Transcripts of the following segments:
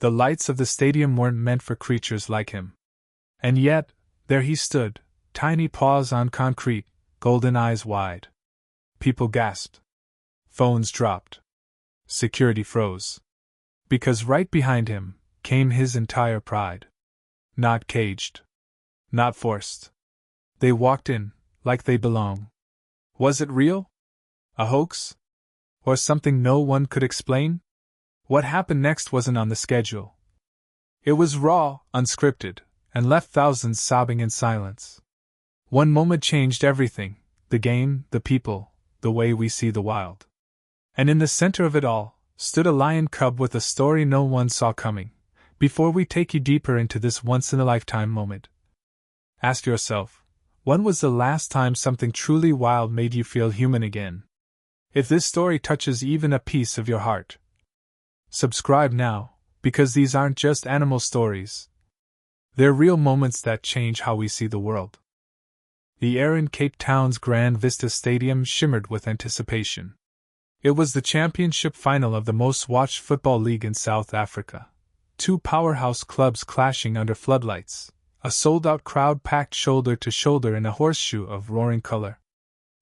The lights of the stadium weren't meant for creatures like him. And yet, there he stood, tiny paws on concrete, golden eyes wide. People gasped. Phones dropped. Security froze. Because right behind him came his entire pride. Not caged. Not forced. They walked in, like they belong. Was it real? A hoax? Or something no one could explain? What happened next wasn't on the schedule. It was raw, unscripted, and left thousands sobbing in silence. One moment changed everything: the game, the people, the way we see the wild. And in the center of it all stood a lion cub with a story no one saw coming. Before we take you deeper into this once-in-a-lifetime moment, ask yourself, when was the last time something truly wild made you feel human again? If this story touches even a piece of your heart, subscribe now, because these aren't just animal stories. They're real moments that change how we see the world. The air in Cape Town's Grand Vista Stadium shimmered with anticipation. It was the championship final of the most-watched football league in South Africa. Two powerhouse clubs clashing under floodlights, a sold-out crowd packed shoulder to shoulder in a horseshoe of roaring color.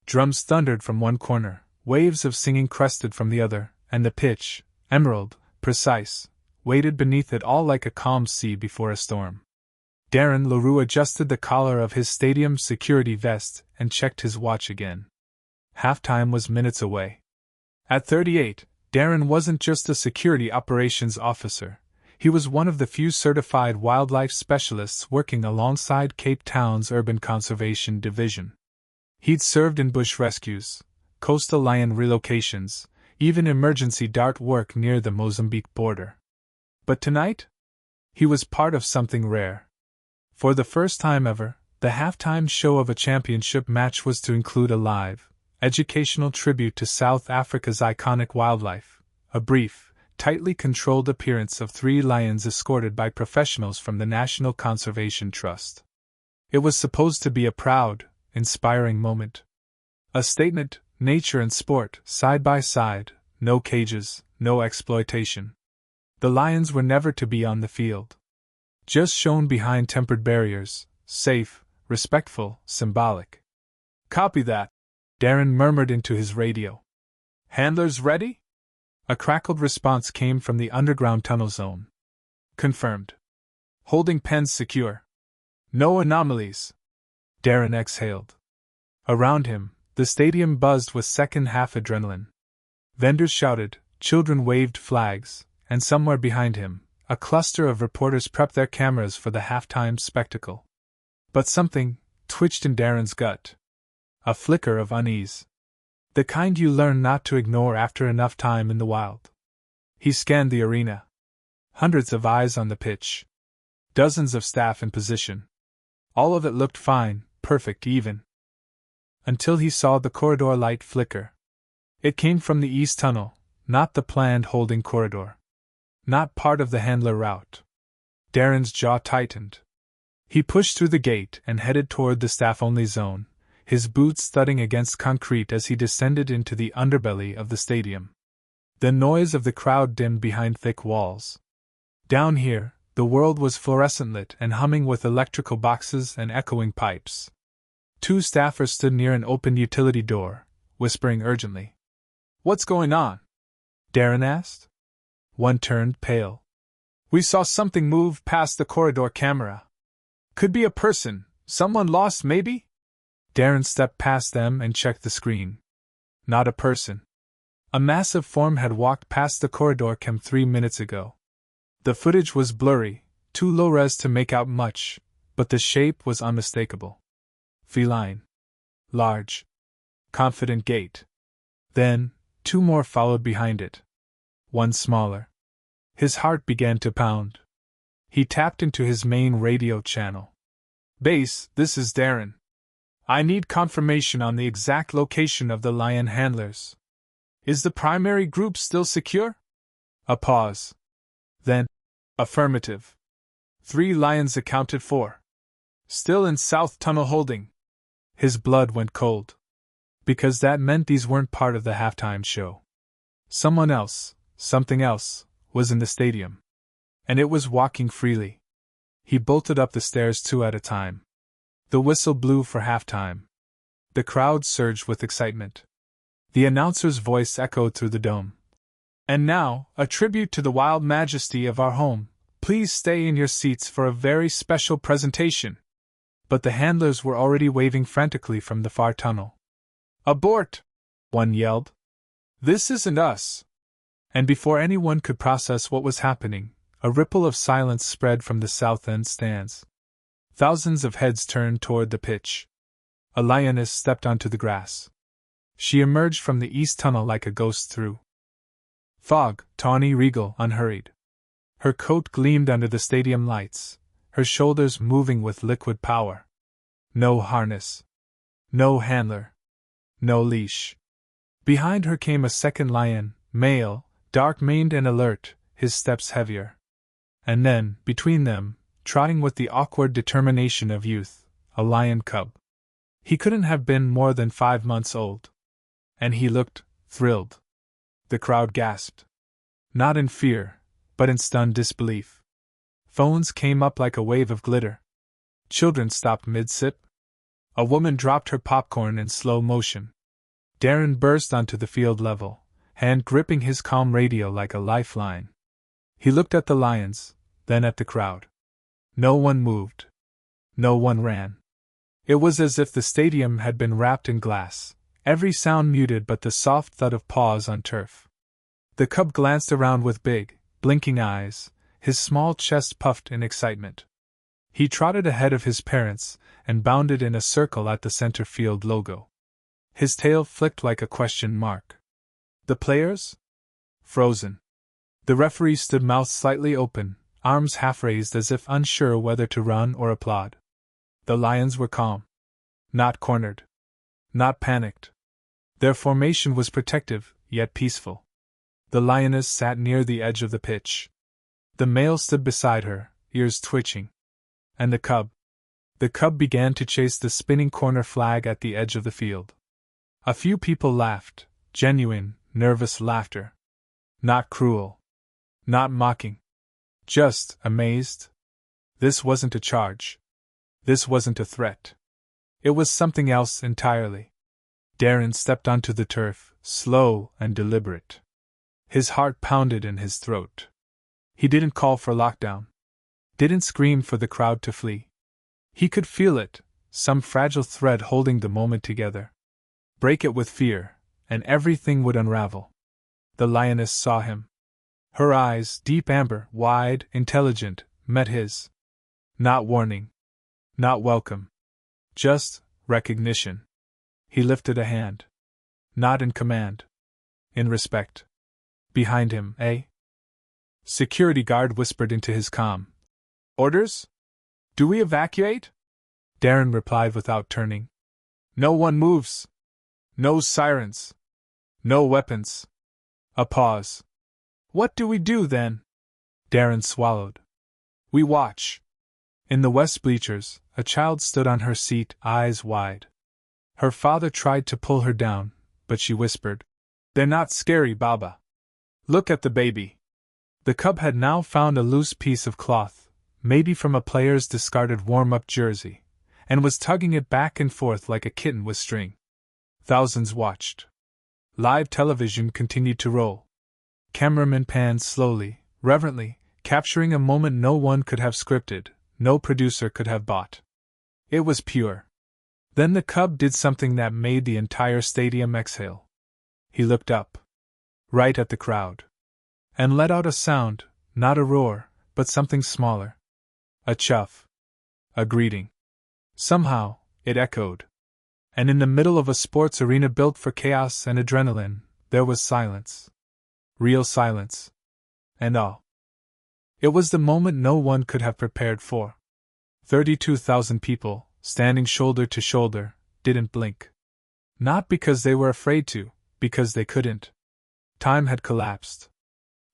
Drums thundered from one corner, waves of singing crested from the other, and the pitch, emerald, precise, waited beneath it all like a calm sea before a storm. Darren LaRue adjusted the collar of his stadium security vest and checked his watch again. Halftime was minutes away. At 38, Darren wasn't just a security operations officer. He was one of the few certified wildlife specialists working alongside Cape Town's Urban Conservation Division. He'd served in bush rescues, coastal lion relocations, even emergency dart work near the Mozambique border. But tonight, he was part of something rare. For the first time ever, the halftime show of a championship match was to include a live, educational tribute to South Africa's iconic wildlife, a brief, tightly controlled appearance of 3 lions escorted by professionals from the National Conservation Trust. It was supposed to be a proud, inspiring moment. A statement: nature and sport, side by side, no cages, no exploitation. The lions were never to be on the field. Just shown behind tempered barriers, safe, respectful, symbolic. "Copy that," Darren murmured into his radio. "Handlers ready?" A crackled response came from the underground tunnel zone. "Confirmed. Holding pens secure. No anomalies." Darren exhaled. Around him, the stadium buzzed with second-half adrenaline. Vendors shouted, children waved flags, and somewhere behind him, a cluster of reporters prepped their cameras for the halftime spectacle. But something twitched in Darren's gut. A flicker of unease. The kind you learn not to ignore after enough time in the wild. He scanned the arena. Hundreds of eyes on the pitch. Dozens of staff in position. All of it looked fine, perfect even. Until he saw the corridor light flicker. It came from the east tunnel, not the planned holding corridor. Not part of the handler route. Darren's jaw tightened. He pushed through the gate and headed toward the staff-only zone, his boots thudding against concrete as he descended into the underbelly of the stadium. The noise of the crowd dimmed behind thick walls. Down here, the world was fluorescent lit and humming with electrical boxes and echoing pipes. 2 staffers stood near an open utility door, whispering urgently. "What's going on?" Darren asked. One turned pale. "We saw something move past the corridor camera. Could be a person, someone lost maybe?" Darren stepped past them and checked the screen. Not a person. A massive form had walked past the corridor cam 3 minutes ago. The footage was blurry, too low-res to make out much, but the shape was unmistakable. Feline. Large. Confident gait. Then, 2 more followed behind it. One smaller. His heart began to pound. He tapped into his main radio channel. "Base, this is Darren. I need confirmation on the exact location of the lion handlers. Is the primary group still secure?" A pause. Then, "Affirmative. 3 lions accounted for. Still in South Tunnel holding." His blood went cold. Because that meant these weren't part of the halftime show. Someone else, something else, was in the stadium. And it was walking freely. He bolted up the stairs 2 at a time. The whistle blew for halftime. The crowd surged with excitement. The announcer's voice echoed through the dome. And now, a tribute to the wild majesty of our home. Please stay in your seats for a very special presentation. But the handlers were already waving frantically from the far tunnel. Abort! One yelled. This isn't us. And before anyone could process what was happening, a ripple of silence spread from the south end stands. Thousands of heads turned toward the pitch. A lioness stepped onto the grass. She emerged from the east tunnel like a ghost through fog, tawny, regal, unhurried. Her coat gleamed under the stadium lights, her shoulders moving with liquid power. No harness. No handler. No leash. Behind her came a second lion, male, dark-maned and alert, his steps heavier. And then, between them, trotting with the awkward determination of youth, a lion cub. He couldn't have been more than 5 months old. And he looked thrilled. The crowd gasped. Not in fear, but in stunned disbelief. Phones came up like a wave of glitter. Children stopped mid-sip. A woman dropped her popcorn in slow motion. Darren burst onto the field level, hand gripping his calm radio like a lifeline. He looked at the lions, then at the crowd. No one moved. No one ran. It was as if the stadium had been wrapped in glass, every sound muted but the soft thud of paws on turf. The cub glanced around with big, blinking eyes, his small chest puffed in excitement. He trotted ahead of his parents and bounded in a circle at the center field logo. His tail flicked like a question mark. The players? Frozen. The referee stood mouth slightly open, arms half raised as if unsure whether to run or applaud. The lions were calm. Not cornered. Not panicked. Their formation was protective, yet peaceful. The lioness sat near the edge of the pitch. The male stood beside her, ears twitching. And the cub? The cub began to chase the spinning corner flag at the edge of the field. A few people laughed, genuine, nervous laughter. Not cruel. Not mocking. Just amazed. This wasn't a charge. This wasn't a threat. It was something else entirely. Darren stepped onto the turf, slow and deliberate. His heart pounded in his throat. He didn't call for lockdown. Didn't scream for the crowd to flee. He could feel it, some fragile thread holding the moment together. Break it with fear, and everything would unravel. The lioness saw him. Her eyes, deep amber, wide, intelligent, met his. Not warning. Not welcome. Just recognition. He lifted a hand. Not in command. In respect. Behind him, Security guard whispered into his comm. Orders? Do we evacuate? Darren replied without turning. No one moves. No sirens. No weapons. A pause. What do we do then? Darren swallowed. We watch. In the west bleachers, a child stood on her seat, eyes wide. Her father tried to pull her down, but she whispered, They're not scary, Baba. Look at the baby. The cub had now found a loose piece of cloth, maybe from a player's discarded warm-up jersey, and was tugging it back and forth like a kitten with string. Thousands watched. Live television continued to roll. Cameramen panned slowly, reverently, capturing a moment no one could have scripted, no producer could have bought. It was pure. Then the cub did something that made the entire stadium exhale. He looked up. Right at the crowd. And let out a sound, not a roar, but something smaller. A chuff. A greeting. Somehow, it echoed. And in the middle of a sports arena built for chaos and adrenaline, there was silence. Real silence. And awe. It was the moment no one could have prepared for. 32,000 people, standing shoulder to shoulder, didn't blink. Not because they were afraid to, because they couldn't. Time had collapsed.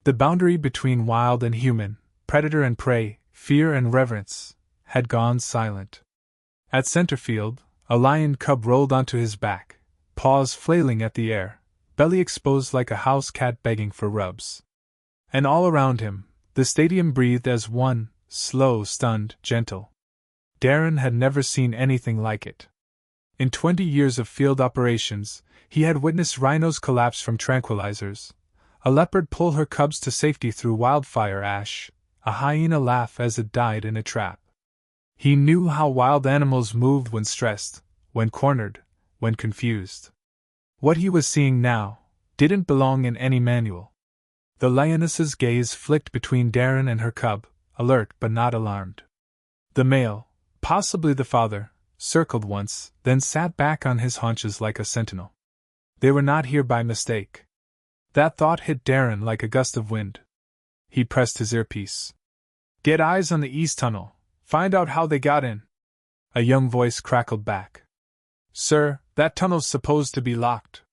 The boundary between wild and human, predator and prey, fear and reverence, had gone silent. At center field, a lion cub rolled onto his back, paws flailing at the air, belly exposed like a house cat begging for rubs. And all around him, The stadium breathed as one, slow, stunned, gentle. Darren had never seen anything like it. In 20 years of field operations, he had witnessed rhinos collapse from tranquilizers, a leopard pull her cubs to safety through wildfire ash, a hyena laugh as it died in a trap. He knew how wild animals moved when stressed, when cornered, when confused. What he was seeing now didn't belong in any manual. The lioness's gaze flicked between Darren and her cub, alert but not alarmed. The male, possibly the father, circled once, then sat back on his haunches like a sentinel. They were not here by mistake. That thought hit Darren like a gust of wind. He pressed his earpiece. "Get eyes on the east tunnel. Find out how they got in." A young voice crackled back. "Sir, that tunnel's supposed to be locked.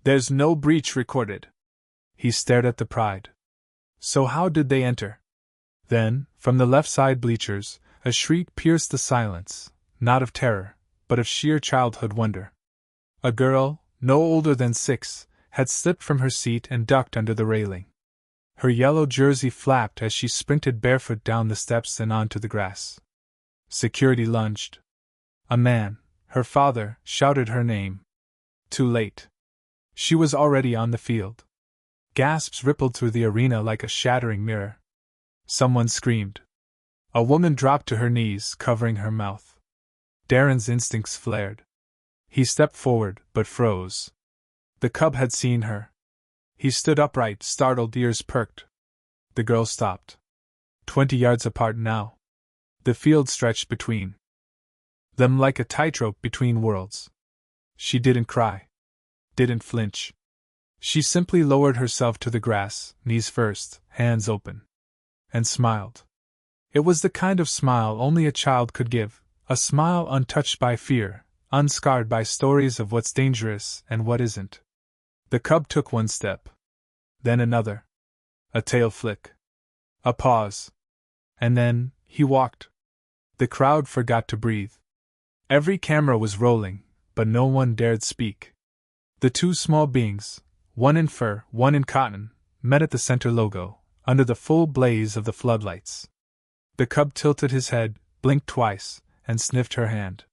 There's no breach recorded." He stared at the Pride. "So how did they enter?" Then, from the left side bleachers, a shriek pierced the silence, not of terror, but of sheer childhood wonder. A girl, no older than 6, had slipped from her seat and ducked under the railing. Her yellow jersey flapped as she sprinted barefoot down the steps and onto the grass. Security lunged. A man, her father, shouted her name. Too late. She was already on the field. Gasps rippled through the arena like a shattering mirror. Someone screamed. A woman dropped to her knees, covering her mouth. Darren's instincts flared. He stepped forward, but froze. The cub had seen her. He stood upright, startled, ears perked. The girl stopped. 20 yards apart now. The field stretched between them like a tightrope between worlds. She didn't cry. Didn't flinch. She simply lowered herself to the grass, knees first, hands open. And smiled. It was the kind of smile only a child could give, a smile untouched by fear, unscarred by stories of what's dangerous and what isn't. The cub took one step. Then another. A tail flick. A pause. And then, he walked. The crowd forgot to breathe. Every camera was rolling, but no one dared speak. The two small beings, one in fur, one in cotton, met at the center logo, under the full blaze of the floodlights. The cub tilted his head, blinked twice, and sniffed her hand.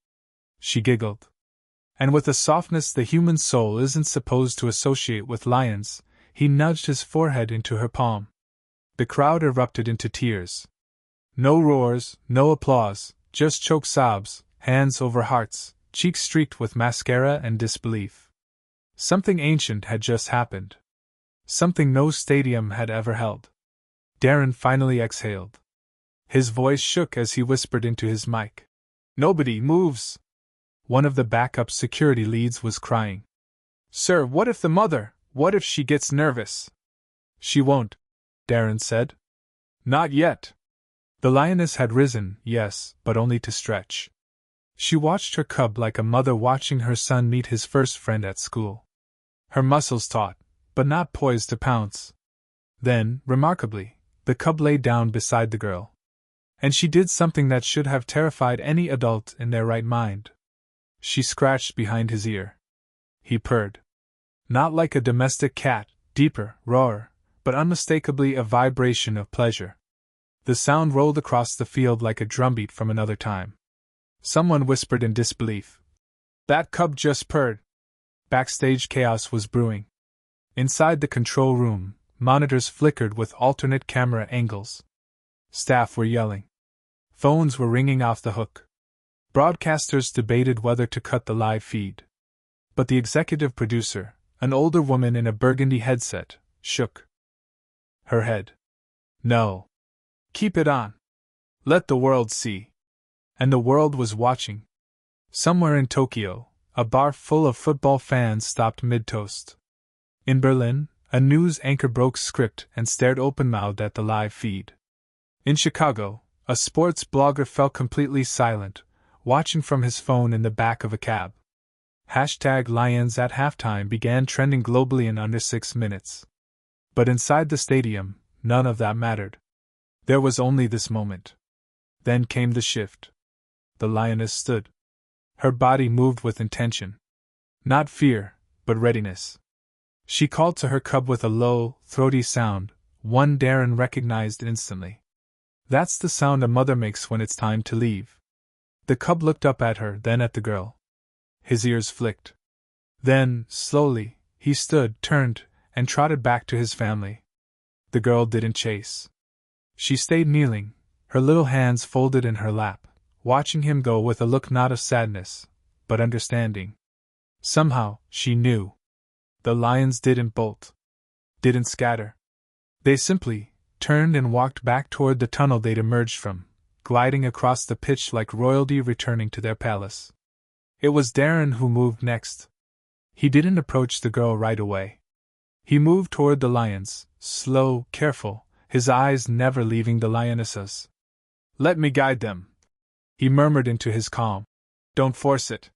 She giggled. And with a softness the human soul isn't supposed to associate with lions, he nudged his forehead into her palm. The crowd erupted into tears. No roars, no applause, just choked sobs, hands over hearts, cheeks streaked with mascara and disbelief. Something ancient had just happened. Something no stadium had ever held. Darren finally exhaled. His voice shook as he whispered into his mic. "Nobody moves!" One of the backup security leads was crying. "Sir, what if the mother, what if she gets nervous?" "She won't," Darren said. "Not yet." The lioness had risen, yes, but only to stretch. She watched her cub like a mother watching her son meet his first friend at school. Her muscles taut, but not poised to pounce. Then, remarkably, the cub lay down beside the girl. And she did something that should have terrified any adult in their right mind. She scratched behind his ear. He purred. Not like a domestic cat, deeper, rawer, but unmistakably a vibration of pleasure. The sound rolled across the field like a drumbeat from another time. Someone whispered in disbelief. "That cub just purred." Backstage chaos was brewing. Inside the control room, monitors flickered with alternate camera angles. Staff were yelling. Phones were ringing off the hook. Broadcasters debated whether to cut the live feed. But the executive producer, an older woman in a burgundy headset, shook her head. "No. Keep it on. Let the world see." And the world was watching. Somewhere in Tokyo, a bar full of football fans stopped mid-toast. In Berlin, a news anchor broke script and stared open-mouthed at the live feed. In Chicago, a sports blogger fell completely silent, watching from his phone in the back of a cab. #Lions at halftime began trending globally in under 6 minutes. But inside the stadium, none of that mattered. There was only this moment. Then came the shift. The lioness stood. Her body moved with intention. Not fear, but readiness. She called to her cub with a low, throaty sound, one Darren recognized instantly. That's the sound a mother makes when it's time to leave. The cub looked up at her, then at the girl. His ears flicked. Then, slowly, he stood, turned, and trotted back to his family. The girl didn't chase. She stayed kneeling, her little hands folded in her lap, watching him go with a look not of sadness, but understanding. Somehow, she knew. The lions didn't bolt. Didn't scatter. They simply turned and walked back toward the tunnel they'd emerged from, gliding across the pitch like royalty returning to their palace. It was Darren who moved next. He didn't approach the girl right away. He moved toward the lions, slow, careful, his eyes never leaving the lionesses. "Let me guide them," he murmured into his calm. "Don't force it.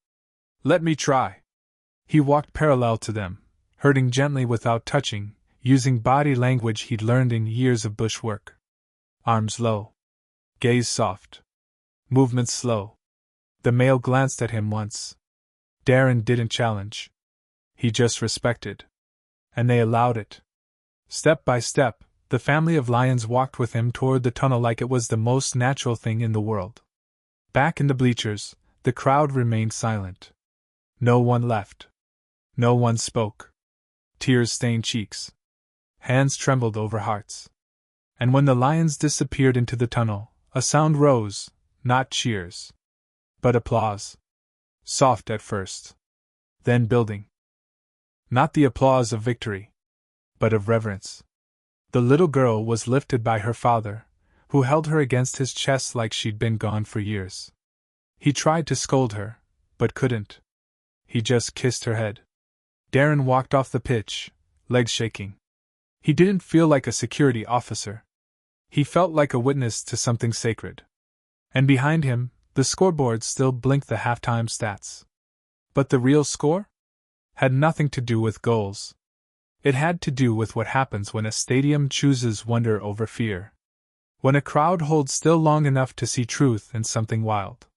Let me try." He walked parallel to them, herding gently without touching, using body language he'd learned in years of bush work. Arms low. Gaze soft. Movements slow. The male glanced at him once. Darren didn't challenge. He just respected. And they allowed it. Step by step, the family of lions walked with him toward the tunnel like it was the most natural thing in the world. Back in the bleachers, the crowd remained silent. No one left. No one spoke. Tears stained cheeks. Hands trembled over hearts. And when the lions disappeared into the tunnel, a sound rose, not cheers, but applause. Soft at first. Then building. Not the applause of victory, but of reverence. The little girl was lifted by her father, who held her against his chest like she'd been gone for years. He tried to scold her, but couldn't. He just kissed her head. Darren walked off the pitch, legs shaking. He didn't feel like a security officer. He felt like a witness to something sacred. And behind him, the scoreboard still blinked the halftime stats. But the real score? Had nothing to do with goals. It had to do with what happens when a stadium chooses wonder over fear. When a crowd holds still long enough to see truth in something wild.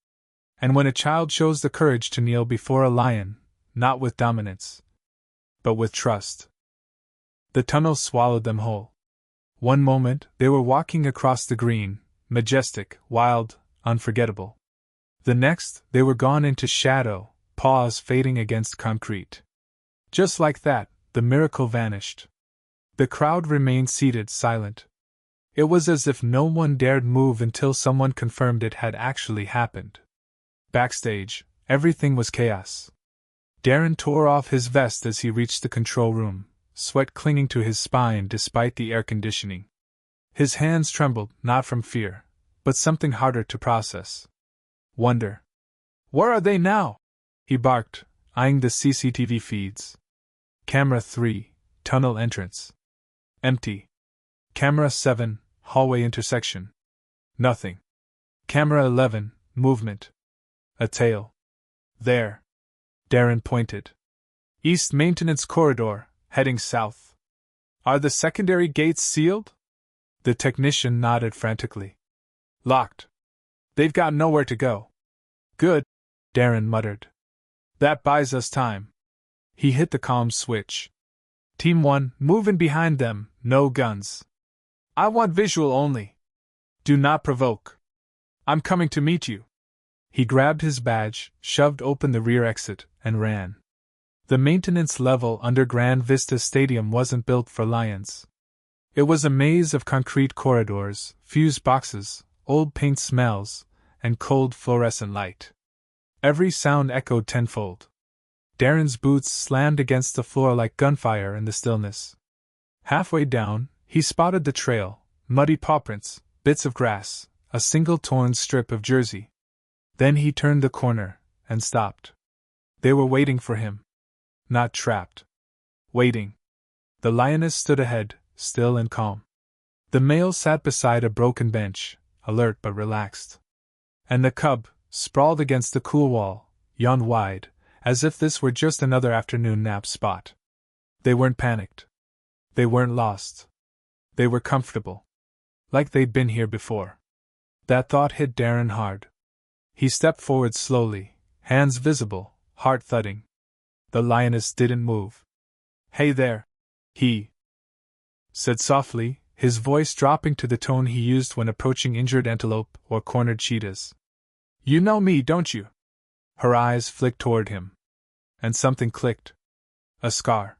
And when a child shows the courage to kneel before a lion, not with dominance, but with trust. The tunnel swallowed them whole. One moment, they were walking across the green, majestic, wild, unforgettable. The next, they were gone into shadow, paws fading against concrete. Just like that, the miracle vanished. The crowd remained seated, silent. It was as if no one dared move until someone confirmed it had actually happened. Backstage, everything was chaos. Darren tore off his vest as he reached the control room, sweat clinging to his spine despite the air conditioning. His hands trembled, not from fear, but something harder to process. Wonder. "Where are they now?" he barked, eyeing the CCTV feeds. Camera 3, tunnel entrance. Empty. Camera 7, hallway intersection. Nothing. Camera 11, movement. A tail. There. Darren pointed. East maintenance corridor, heading south. "Are the secondary gates sealed?" The technician nodded frantically. "Locked. They've got nowhere to go." "Good," Darren muttered. "That buys us time." He hit the comm switch. "Team 1, move in behind them, no guns. I want visual only. Do not provoke. I'm coming to meet you." He grabbed his badge, shoved open the rear exit, and ran. The maintenance level under Grand Vista Stadium wasn't built for lions. It was a maze of concrete corridors, fuse boxes, old paint smells, and cold fluorescent light. Every sound echoed tenfold. Darren's boots slammed against the floor like gunfire in the stillness. Halfway down, he spotted the trail, muddy pawprints, bits of grass, a single torn strip of jersey. Then he turned the corner, and stopped. They were waiting for him. Not trapped. Waiting. The lioness stood ahead, still and calm. The male sat beside a broken bench, alert but relaxed. And the cub, sprawled against the cool wall, yawned wide, as if this were just another afternoon nap spot. They weren't panicked. They weren't lost. They were comfortable. Like they'd been here before. That thought hit Darren hard. He stepped forward slowly, hands visible, heart thudding. The lioness didn't move. "Hey there," he said softly, his voice dropping to the tone he used when approaching injured antelope or cornered cheetahs. "You know me, don't you?" Her eyes flicked toward him. And something clicked. A scar.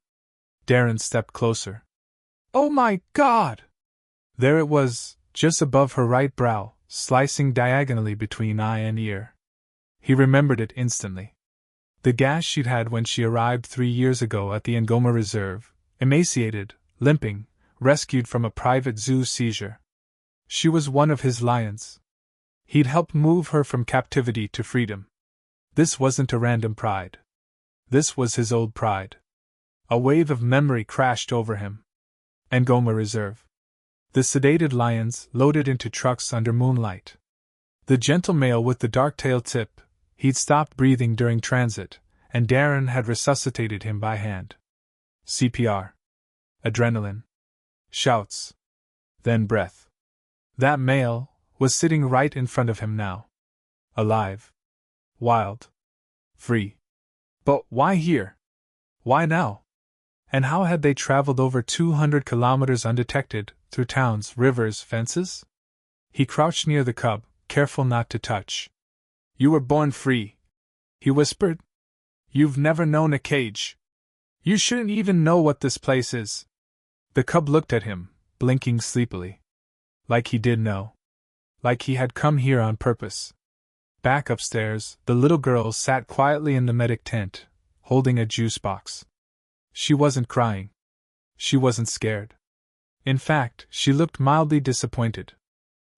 Darren stepped closer. "Oh my God!" There it was, just above her right brow, slicing diagonally between eye and ear. He remembered it instantly. The gash she'd had when she arrived 3 years ago at the Ngoma Reserve, emaciated, limping, rescued from a private zoo seizure. She was one of his lions. He'd helped move her from captivity to freedom. This wasn't a random pride. This was his old pride. A wave of memory crashed over him. Ngoma Reserve. The sedated lions loaded into trucks under moonlight. The gentle male with the dark tail tip, he'd stopped breathing during transit, and Darren had resuscitated him by hand. CPR. Adrenaline. Shouts. Then breath. That male was sitting right in front of him now. Alive. Wild. Free. But why here? Why now? And how had they traveled over 200 kilometers undetected, through towns, rivers, fences? He crouched near the cub, careful not to touch. "You were born free," he whispered. "You've never known a cage. You shouldn't even know what this place is." The cub looked at him, blinking sleepily. Like he did know. Like he had come here on purpose. Back upstairs, the little girl sat quietly in the medic tent, holding a juice box. She wasn't crying. She wasn't scared. In fact, she looked mildly disappointed.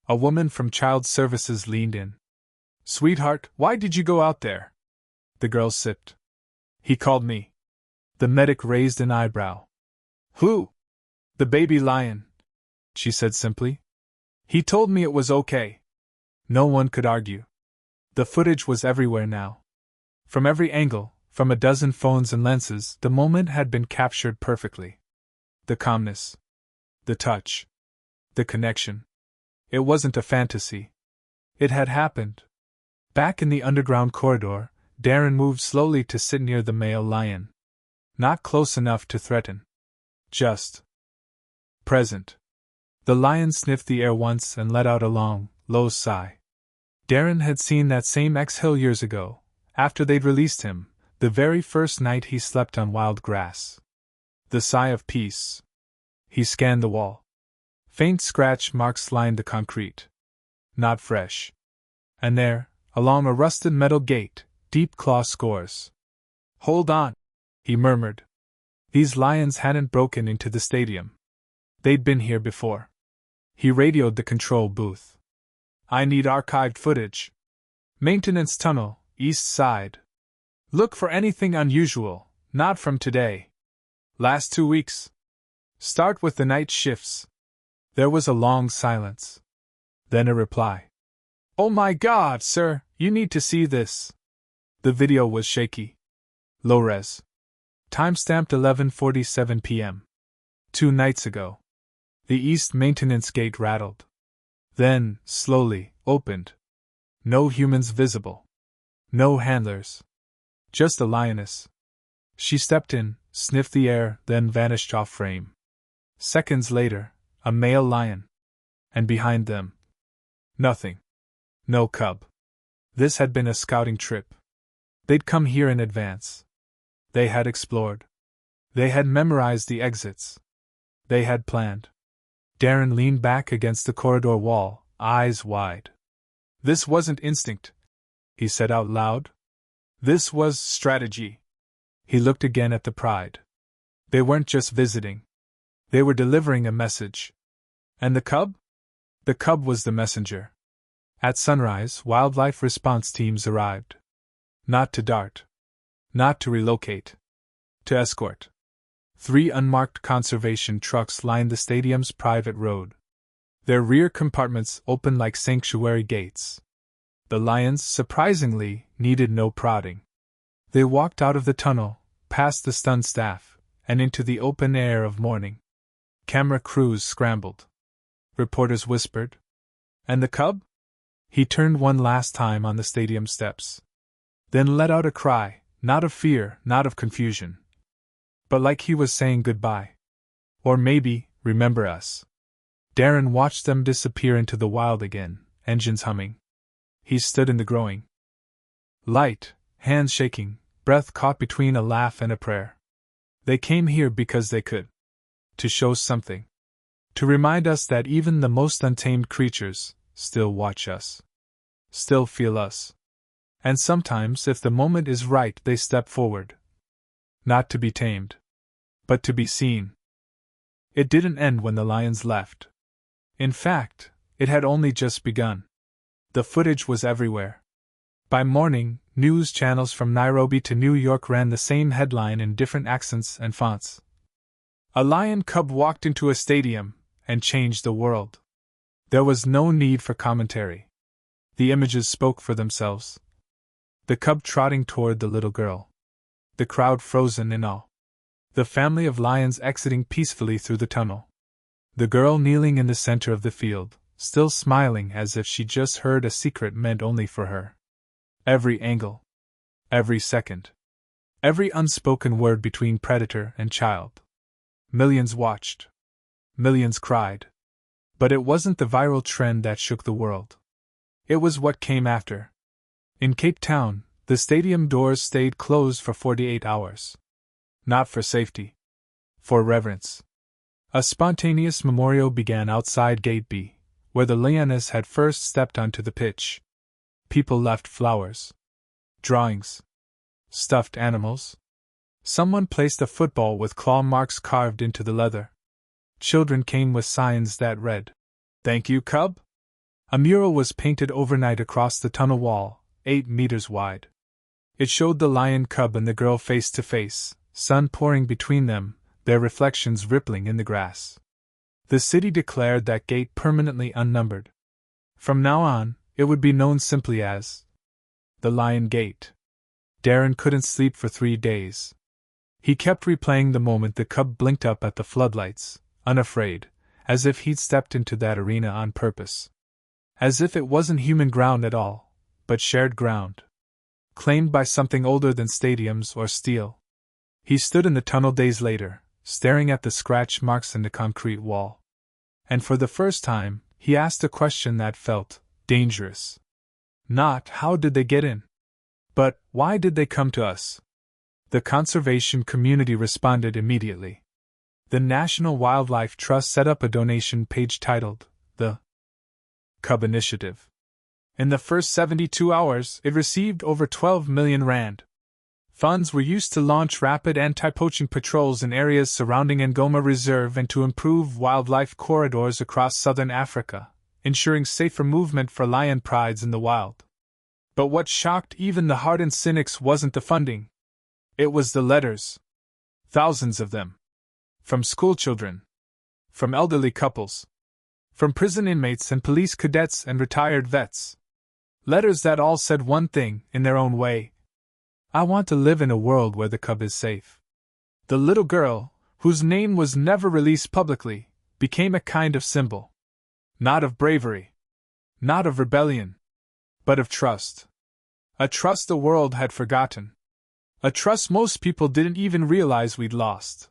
A woman from Child Services leaned in. "Sweetheart, why did you go out there?" The girl sipped. "He called me." The medic raised an eyebrow. "Who?" "The baby lion," she said simply. "He told me it was okay." No one could argue. The footage was everywhere now. From every angle, from a dozen phones and lenses, the moment had been captured perfectly. The calmness. The touch. The connection. It wasn't a fantasy. It had happened. Back in the underground corridor, Darren moved slowly to sit near the male lion. Not close enough to threaten. Just present. The lion sniffed the air once and let out a long, low sigh. Darren had seen that same exhale years ago, after they'd released him, the very first night he slept on wild grass. The sigh of peace. He scanned the wall. Faint scratch marks lined the concrete. Not fresh. And there, along a rusted metal gate, deep claw scores. "Hold on," he murmured. These lions hadn't broken into the stadium. They'd been here before. He radioed the control booth. "I need archived footage. Maintenance tunnel, east side. Look for anything unusual, not from today. Last 2 weeks. Start with the night shifts." There was a long silence. Then a reply. "Oh my God, sir, you need to see this." The video was shaky. Low res. Timestamped 11:47 p.m. 2 nights ago. The east maintenance gate rattled. Then, slowly, opened. No humans visible. No handlers. Just a lioness. She stepped in, sniffed the air, then vanished off frame. Seconds later, a male lion. And behind them, nothing. No cub. This had been a scouting trip. They'd come here in advance. They had explored. They had memorized the exits. They had planned. Darren leaned back against the corridor wall, eyes wide. "This wasn't instinct," he said out loud. "This was strategy." He looked again at the pride. They weren't just visiting. They were delivering a message. And the cub? The cub was the messenger. At sunrise, wildlife response teams arrived. Not to dart. Not to relocate. To escort. 3 unmarked conservation trucks lined the stadium's private road. Their rear compartments opened like sanctuary gates. The lions, surprisingly, needed no prodding. They walked out of the tunnel, past the stunned staff, and into the open air of morning. Camera crews scrambled. Reporters whispered. And the cub? He turned one last time on the stadium steps. Then let out a cry, not of fear, not of confusion. But like he was saying goodbye. Or maybe, remember us. Darren watched them disappear into the wild again, engines humming. He stood in the growing light, hands shaking, breath caught between a laugh and a prayer. They came here because they could. To show something. To remind us that even the most untamed creatures still watch us. Still feel us. And sometimes, if the moment is right, they step forward. Not to be tamed, but to be seen. It didn't end when the lions left. In fact, it had only just begun. The footage was everywhere. By morning, news channels from Nairobi to New York ran the same headline in different accents and fonts. A lion cub walked into a stadium and changed the world. There was no need for commentary. The images spoke for themselves. The cub trotting toward the little girl. The crowd frozen in awe. The family of lions exiting peacefully through the tunnel. The girl kneeling in the center of the field, still smiling as if she just heard a secret meant only for her. Every angle. Every second. Every unspoken word between predator and child. Millions watched. Millions cried. But it wasn't the viral trend that shook the world. It was what came after. In Cape Town, the stadium doors stayed closed for 48 hours. Not for safety. For reverence. A spontaneous memorial began outside Gate B, where the lioness had first stepped onto the pitch. People left flowers. Drawings. Stuffed animals. Someone placed a football with claw marks carved into the leather. Children came with signs that read, "Thank you, Cub." A mural was painted overnight across the tunnel wall, 8 meters wide. It showed the lion cub and the girl face to face, sun pouring between them, their reflections rippling in the grass. The city declared that gate permanently unnumbered. From now on, it would be known simply as the Lion Gate. Darren couldn't sleep for 3 days. He kept replaying the moment the cub blinked up at the floodlights, unafraid, as if he'd stepped into that arena on purpose. As if it wasn't human ground at all, but shared ground. Claimed by something older than stadiums or steel. He stood in the tunnel days later, staring at the scratch marks in the concrete wall. And for the first time, he asked a question that felt dangerous. Not, how did they get in? But, why did they come to us? The conservation community responded immediately. The National Wildlife Trust set up a donation page titled, The Cub Initiative. In the first 72 hours, it received over 12 million rand. Funds were used to launch rapid anti-poaching patrols in areas surrounding Ngoma Reserve and to improve wildlife corridors across southern Africa, ensuring safer movement for lion prides in the wild. But what shocked even the hardened cynics wasn't the funding. It was the letters. Thousands of them. From schoolchildren. From elderly couples. From prison inmates and police cadets and retired vets. Letters that all said one thing, in their own way. I want to live in a world where the cub is safe. The little girl, whose name was never released publicly, became a kind of symbol. Not of bravery. Not of rebellion. But of trust. A trust the world had forgotten. A trust most people didn't even realize we'd lost.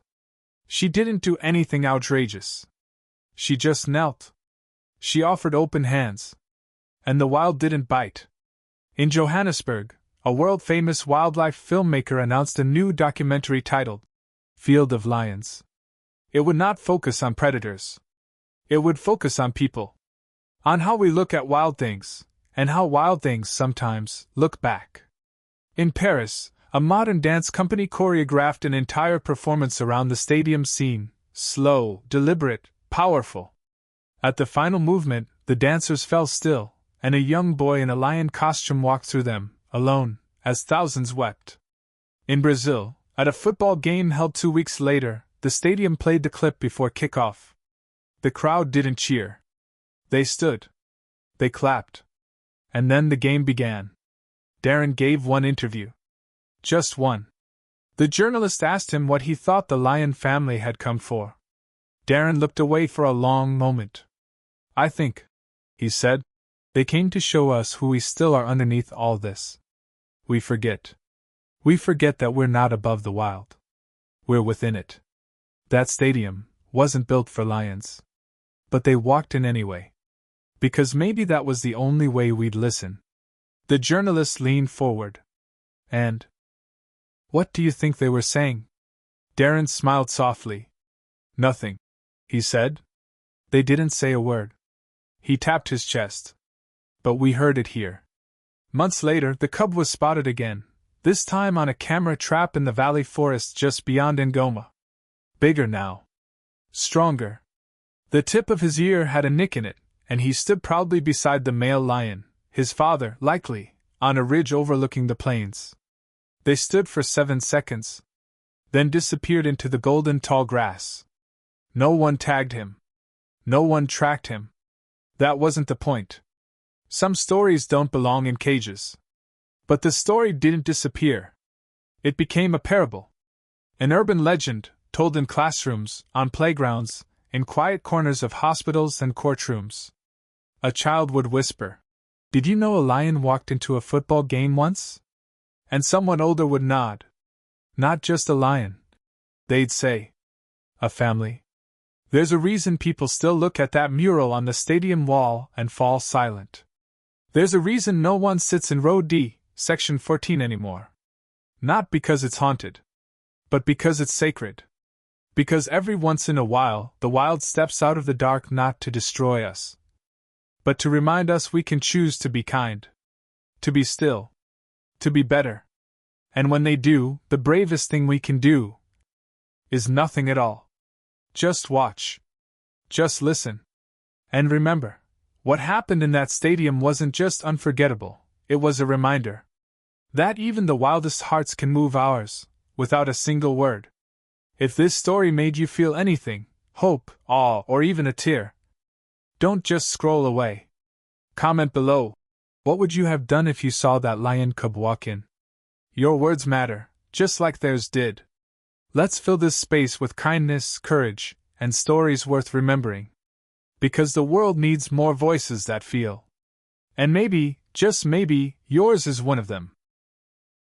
She didn't do anything outrageous. She just knelt. She offered open hands. And the wild didn't bite. In Johannesburg, a world-famous wildlife filmmaker announced a new documentary titled Field of Lions. It would not focus on predators. It would focus on people. On how we look at wild things, and how wild things sometimes look back. In Paris, a modern dance company choreographed an entire performance around the stadium scene, slow, deliberate, powerful. At the final movement, the dancers fell still, and a young boy in a lion costume walked through them, alone, as thousands wept. In Brazil, at a football game held 2 weeks later, the stadium played the clip before kickoff. The crowd didn't cheer. They stood. They clapped. And then the game began. Darren gave one interview. Just one. The journalist asked him what he thought the lion family had come for. Darren looked away for a long moment. I think, he said, they came to show us who we still are underneath all this. We forget. We forget that we're not above the wild. We're within it. That stadium wasn't built for lions. But they walked in anyway. Because maybe that was the only way we'd listen. The journalist leaned forward. And what do you think they were saying? Darren smiled softly. Nothing, he said. They didn't say a word. He tapped his chest. But we heard it here. Months later, the cub was spotted again, this time on a camera trap in the valley forest just beyond Ngoma. Bigger now. Stronger. The tip of his ear had a nick in it, and he stood proudly beside the male lion, his father, likely, on a ridge overlooking the plains. They stood for 7 seconds, then disappeared into the golden tall grass. No one tagged him. No one tracked him. That wasn't the point. Some stories don't belong in cages. But the story didn't disappear. It became a parable. An urban legend, told in classrooms, on playgrounds, in quiet corners of hospitals and courtrooms. A child would whisper, "Did you know a lion walked into a football game once?" And someone older would nod. Not just a lion. They'd say, a family. There's a reason people still look at that mural on the stadium wall and fall silent. There's a reason no one sits in row D, section 14 anymore. Not because it's haunted, but because it's sacred. Because every once in a while, the wild steps out of the dark not to destroy us, but to remind us we can choose to be kind, to be still, to be better. And when they do, the bravest thing we can do is nothing at all. Just watch. Just listen. And remember, what happened in that stadium wasn't just unforgettable, it was a reminder that even the wildest hearts can move ours, without a single word. If this story made you feel anything, hope, awe, or even a tear, don't just scroll away. Comment below. What would you have done if you saw that lion cub walk in? Your words matter, just like theirs did. Let's fill this space with kindness, courage, and stories worth remembering. Because the world needs more voices that feel. And maybe, just maybe, yours is one of them.